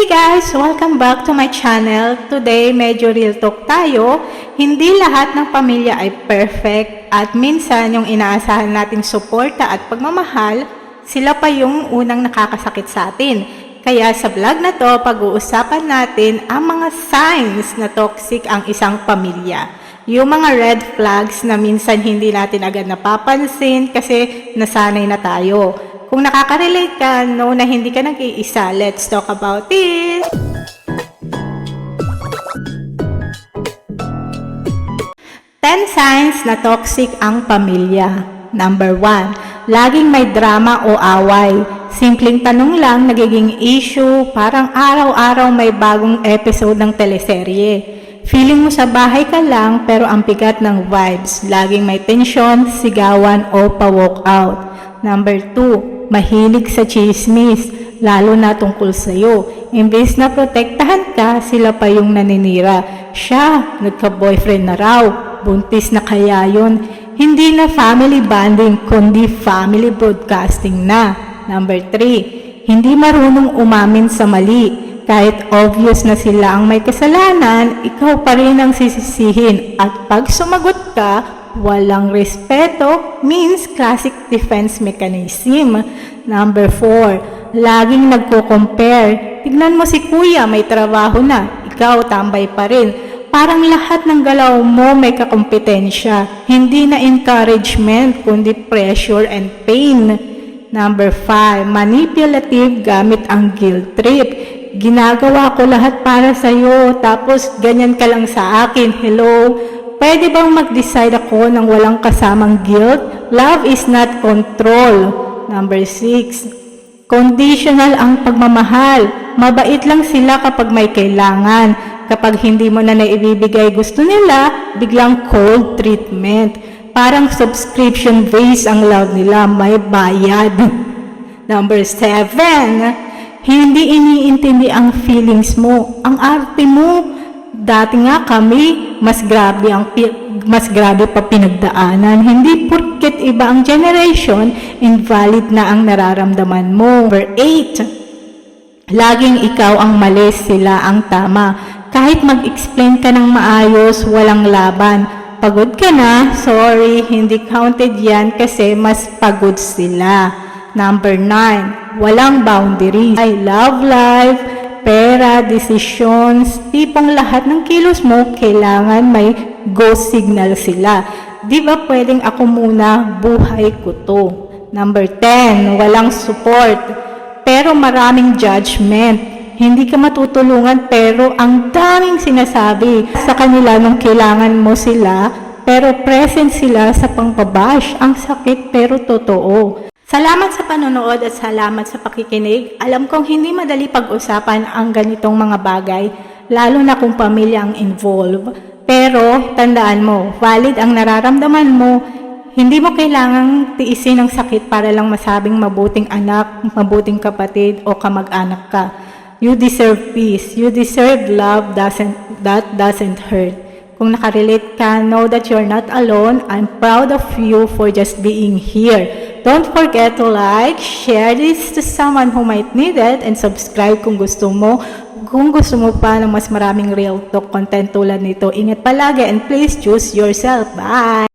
Guys! Welcome back to my channel. Today, medyo real talk tayo. Hindi lahat ng pamilya ay perfect at minsan yung inaasahan nating suporta at pagmamahal, sila pa yung unang nakakasakit sa atin. Kaya sa vlog na to, pag-uusapan natin ang mga signs na toxic ang isang pamilya. Yung mga red flags na minsan hindi natin agad napapansin kasi nasanay na tayo. Kung nakaka-relate ka, no, na hindi ka nag-iisa, let's talk about it! Ten signs na toxic ang pamilya. Number 1, laging may drama o away. Simpleng tanong lang, nagiging issue, parang araw-araw may bagong episode ng teleserye. Feeling mo sa bahay ka lang, pero ang bigat ng vibes. Laging may tensyon, sigawan o pa-walk out. Number 2, mahilig sa chismis, lalo na tungkol sa'yo. Imbes na protektahan ka, sila pa yung naninira. Siya, nagka-boyfriend na raw, buntis na kaya yun. Hindi na family bonding, kundi family broadcasting na. Number 3, hindi marunong umamin sa mali. Kahit obvious na sila ang may kasalanan, ikaw pa rin ang sisisihin. At pag sumagot ka, walang respeto means classic defense mechanism. Number 4, laging nagko-compare. Tignan mo si kuya, may trabaho na. Ikaw, tambay pa rin. Parang lahat ng galaw mo may kakompetensya. Hindi na encouragement, kundi pressure and pain. Number 5, manipulative gamit ang guilt trip. Ginagawa ko lahat para sa'yo, tapos ganyan ka lang sa akin. Hello? Pwede bang mag-decide ako ng walang kasamang guilt? Love is not control. Number 6, conditional ang pagmamahal. Mabait lang sila kapag may kailangan. Kapag hindi mo na naibibigay gusto nila, biglang cold treatment. Parang subscription base ang love nila, may bayad. Number 7, hindi iniintindi ang feelings mo. Ang arte mo. Dati nga kami, mas grabe pa pinagdaanan. Hindi porket iba ang generation, invalid na ang nararamdaman mo. Number 8, laging ikaw ang mali, sila ang tama. Kahit mag-explain ka ng maayos, walang laban. Pagod ka na, sorry, hindi counted yan kasi mas pagod sila. Number 9, walang boundaries. I love life, pera, decisions, tipong lahat ng kilos mo, kailangan may go signal sila. Di ba pwedeng ako muna, buhay ko to. Number 10, walang support, pero maraming judgment. Hindi ka matutulungan pero ang daming sinasabi sa kanila nung kailangan mo sila, pero present sila sa pangbabash. Ang sakit pero totoo. Salamat sa panonood at salamat sa pakikinig. Alam kong hindi madali pag-usapan ang ganitong mga bagay, lalo na kung pamilya ang involved. Pero tandaan mo, valid ang nararamdaman mo. Hindi mo kailangang tiisin ang sakit para lang masabing mabuting anak, mabuting kapatid o kamag-anak ka. You deserve peace. You deserve love that doesn't hurt. Kung nakarelate ka, know that you're not alone. I'm proud of you for just being here. Don't forget to like, share this to someone who might need it, and subscribe kung gusto mo. Kung gusto mo pa ng mas maraming real talk content tulad nito, ingat palagi and please choose yourself. Bye!